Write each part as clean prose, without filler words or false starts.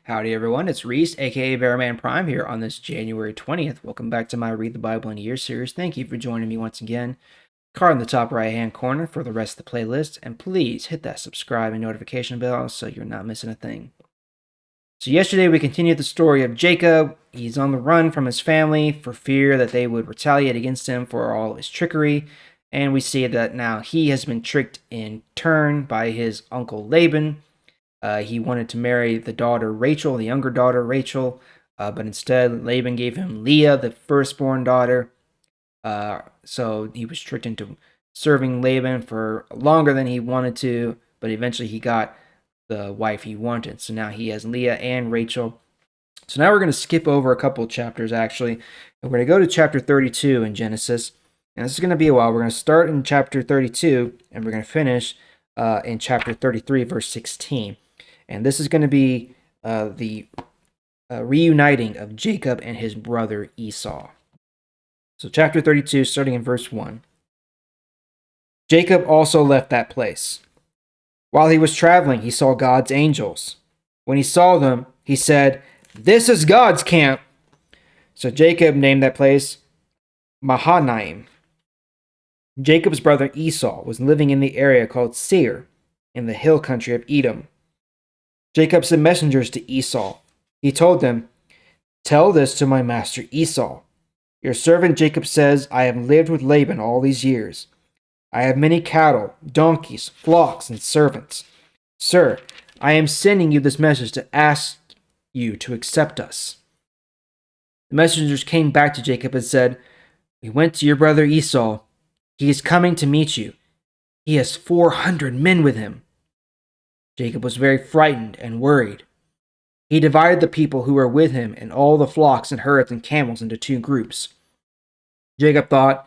Howdy, everyone. It's Reese, aka Bearman Prime, here on this January 20th. Welcome back to my Read the Bible in a Year series. Thank you for joining me once again. Card in the top right hand corner for the rest of the playlist, and please hit that subscribe and notification bell so you're not missing a thing. So, yesterday we continued the story of Jacob. He's on the run from his family for fear that they would retaliate against him for all his trickery. And we see that now he has been tricked in turn by his uncle Laban. He wanted to marry the daughter Rachel, the younger daughter Rachel, but instead Laban gave him Leah, the firstborn daughter. So he was tricked into serving Laban for longer than he wanted to, but eventually he got the wife he wanted. So now he has Leah and Rachel. So now we're going to skip over a couple of chapters actually, and we're going to go to chapter 32 in Genesis. And this is going to be a while. We're going to start in chapter 32 and we're going to finish in chapter 33, verse 16. And this is going to be the reuniting of Jacob and his brother Esau. So, chapter 32, starting in verse 1. Jacob also left that place. While he was traveling, he saw God's angels. When he saw them, he said, "This is God's camp." So Jacob named that place Mahanaim. Jacob's brother Esau was living in the area called Seir, in the hill country of Edom. Jacob sent messengers to Esau. He told them, "Tell this to my master Esau. Your servant Jacob says, I have lived with Laban all these years. I have many cattle, donkeys, flocks, and servants. Sir, I am sending you this message to ask you to accept us." The messengers came back to Jacob and said, "We went to your brother Esau. He is coming to meet you. He has 400 men with him." Jacob was very frightened and worried. He divided the people who were with him and all the flocks and herds and camels into two groups. Jacob thought,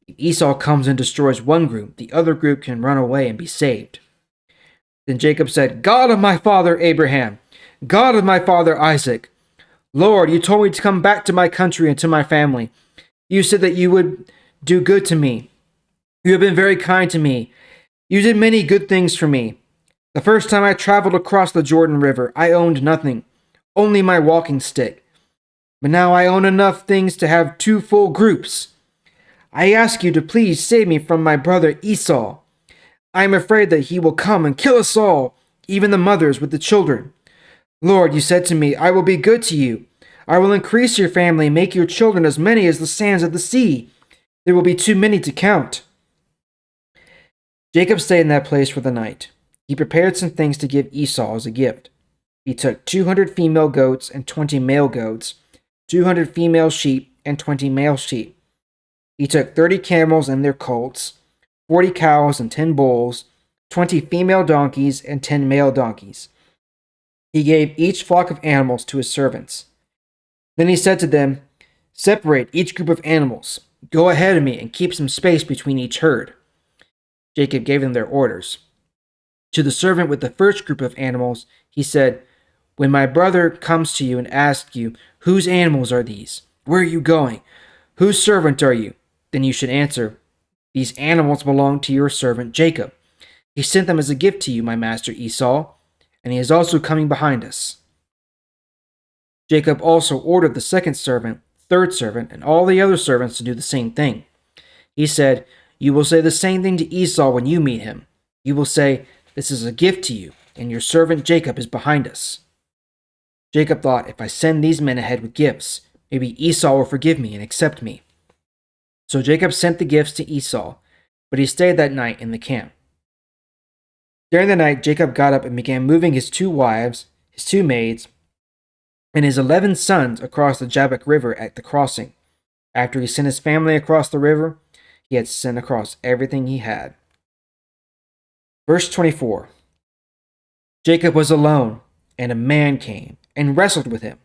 if Esau comes and destroys one group, the other group can run away and be saved. Then Jacob said, "God of my father Abraham, God of my father Isaac, Lord, you told me to come back to my country and to my family. You said that you would do good to me. You have been very kind to me. You did many good things for me. The first time I traveled across the Jordan River, I owned nothing, only my walking stick. But now I own enough things to have two full groups. I ask you to please save me from my brother Esau. I am afraid that he will come and kill us all, even the mothers with the children. Lord, you said to me, I will be good to you. I will increase your family and make your children as many as the sands of the sea. There will be too many to count." Jacob stayed in that place for the night. He prepared some things to give Esau as a gift. He took 200 female goats and 20 male goats, 200 female sheep and 20 male sheep. He took 30 camels and their colts, 40 cows and 10 bulls, 20 female donkeys and 10 male donkeys. He gave each flock of animals to his servants. Then he said to them, "Separate each group of animals. Go ahead of me and keep some space between each herd." Jacob gave them their orders. To the servant with the first group of animals, he said, "When my brother comes to you and asks you, 'Whose animals are these? Where are you going? Whose servant are you?' then you should answer, 'These animals belong to your servant Jacob. He sent them as a gift to you, my master Esau, and he is also coming behind us.'" Jacob also ordered the second servant, third servant, and all the other servants to do the same thing. He said, "You will say the same thing to Esau when you meet him. You will say, 'This is a gift to you, and your servant Jacob is behind us.'" Jacob thought, if I send these men ahead with gifts, maybe Esau will forgive me and accept me. So Jacob sent the gifts to Esau, but he stayed that night in the camp. During the night, Jacob got up and began moving his 2 wives, his 2 maids, and his 11 sons across the Jabbok River at the crossing. After he sent his family across the river, he had sent across everything he had. Verse 24. Jacob was alone, and a man came and wrestled with him.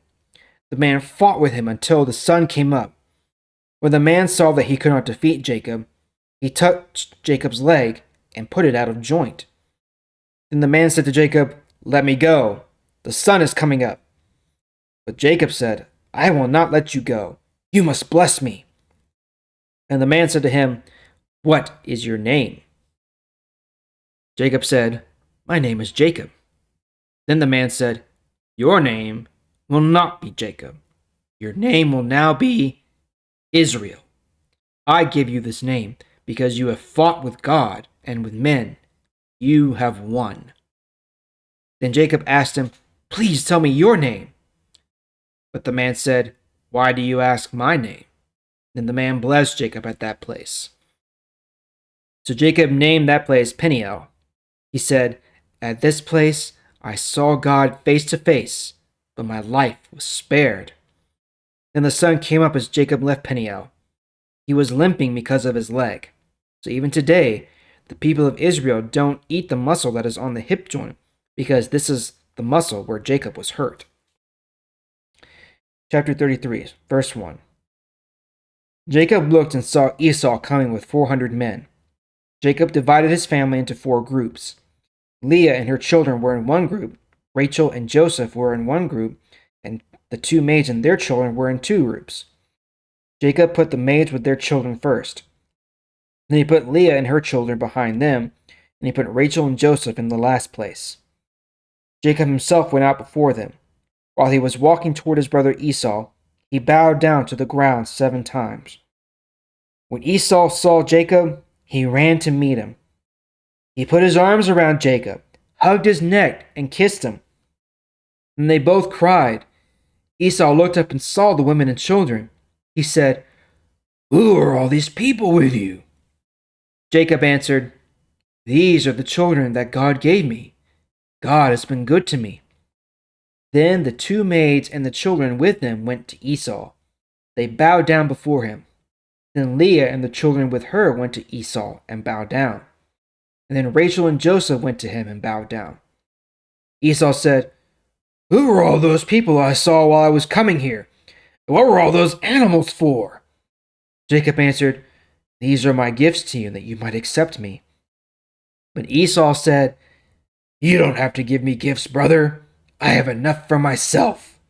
The man fought with him until the sun came up. When the man saw that he could not defeat Jacob, he touched Jacob's leg and put it out of joint. Then the man said to Jacob, "Let me go. The sun is coming up." But Jacob said, "I will not let you go. You must bless me." And the man said to him, "What is your name?" Jacob said, "My name is Jacob." Then the man said, Your name will not be Jacob. Your name will now be Israel. I give you this name because you have fought with God and with men. You have won." Then Jacob asked him, "Please tell me your name." But the man said, "Why do you ask my name?" Then the man blessed Jacob at that place. So Jacob named that place Peniel. He said, "At this place I saw God face to face, but my life was spared." Then the sun came up as Jacob left Peniel. He was limping because of his leg. So even today, the people of Israel don't eat the muscle that is on the hip joint, because this is the muscle where Jacob was hurt. Chapter 33, verse 1. Jacob looked and saw Esau coming with 400 men. Jacob divided his family into 4 groups. Leah and her children were in one group, Rachel and Joseph were in one group, and the 2 maids and their children were in 2 groups. Jacob put the maids with their children first. Then he put Leah and her children behind them, and he put Rachel and Joseph in the last place. Jacob himself went out before them. While he was walking toward his brother Esau, he bowed down to the ground 7 times. When Esau saw Jacob, he ran to meet him. He put his arms around Jacob, hugged his neck, and kissed him. Then they both cried. Esau looked up and saw the women and children. He said, "Who are all these people with you?" Jacob answered, "These are the children that God gave me. God has been good to me." Then the 2 maids and the children with them went to Esau. They bowed down before him. Then Leah and the children with her went to Esau and bowed down. And then Rachel and Joseph went to him and bowed down. Esau said, "Who were all those people I saw while I was coming here? And what were all those animals for?" Jacob answered, "These are my gifts to you, that you might accept me." But Esau said, "You don't have to give me gifts, brother. I have enough for myself."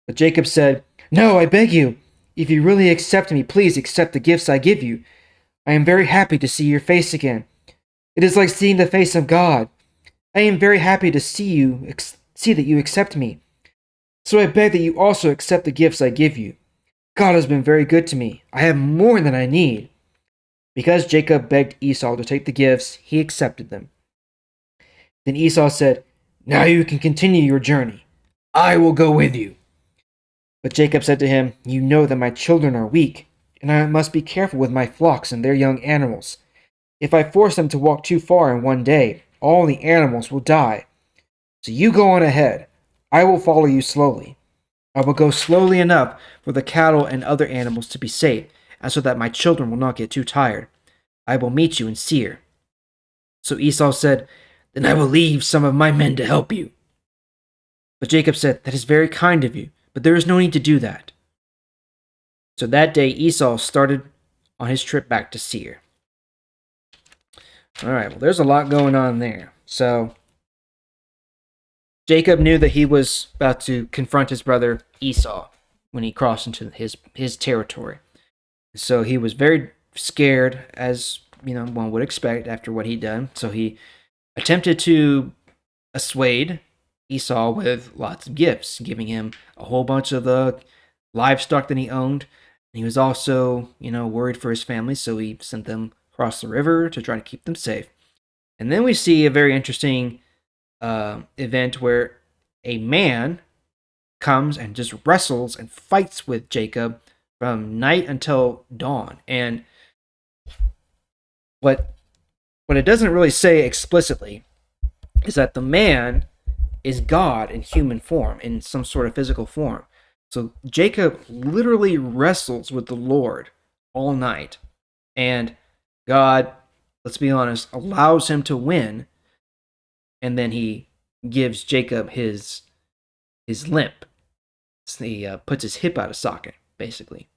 But Jacob said, "No, I beg you. If you really accept me, please accept the gifts I give you. I am very happy to see your face again. It is like seeing the face of God. I am very happy to see that you accept me. So I beg that you also accept the gifts I give you. God has been very good to me. I have more than I need." Because Jacob begged Esau to take the gifts, he accepted them. Then Esau said, "Now you can continue your journey. I will go with you." But Jacob said to him, "You know that my children are weak, and I must be careful with my flocks and their young animals. If I force them to walk too far in one day, all the animals will die. So you go on ahead. I will follow you slowly. I will go slowly enough for the cattle and other animals to be safe, and so that my children will not get too tired. I will meet you in Seir." So Esau said, "Then I will leave some of my men to help you." But Jacob said, "That is very kind of you, but there is no need to do that." So that day Esau started on his trip back to Seir. All right, well, there's a lot going on there. So Jacob knew that he was about to confront his brother Esau when he crossed into his territory. So he was very scared, as one would expect after what he'd done. So he attempted to assuade Esau with lots of gifts, giving him a whole bunch of the livestock that he owned. And he was also, worried for his family, so he sent them across the river to try to keep them safe. And then we see a very interesting event where a man comes and just wrestles and fights with Jacob from night until dawn. And what it doesn't really say explicitly is that the man is God in human form, in some sort of physical form. So Jacob literally wrestles with the Lord all night. And God, let's be honest, allows him to win. And then he gives Jacob his limp. So he puts his hip out of socket, basically.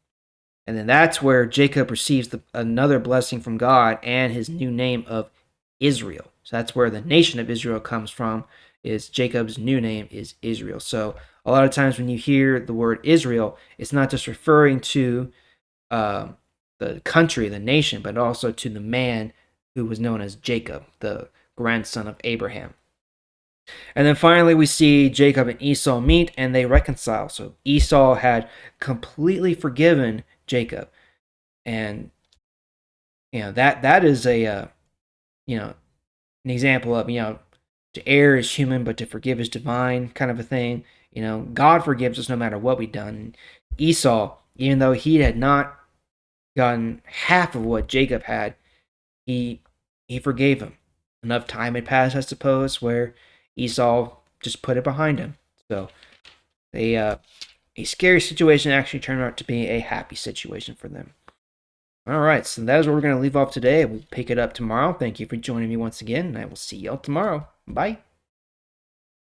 And then that's where Jacob receives another blessing from God and his new name of Israel. So that's where the nation of Israel comes from, is Jacob's new name is Israel. So a lot of times when you hear the word Israel, it's not just referring to the country, the nation, but also to the man who was known as Jacob, the grandson of Abraham. And then finally, we see Jacob and Esau meet and they reconcile. So Esau had completely forgiven Jacob, and that is a you know an example of to err is human, but to forgive is divine kind of a thing. God forgives us no matter what we've done. Esau, even though he had not gotten half of what Jacob had, he he forgave him. Enough time had passed, I suppose, where Esau just put it behind him. So a scary situation actually turned out to be a happy situation for them. All right, so that is where we're going to leave off today. We'll pick it up tomorrow. Thank you for joining me once again, and I will see y'all tomorrow. Bye.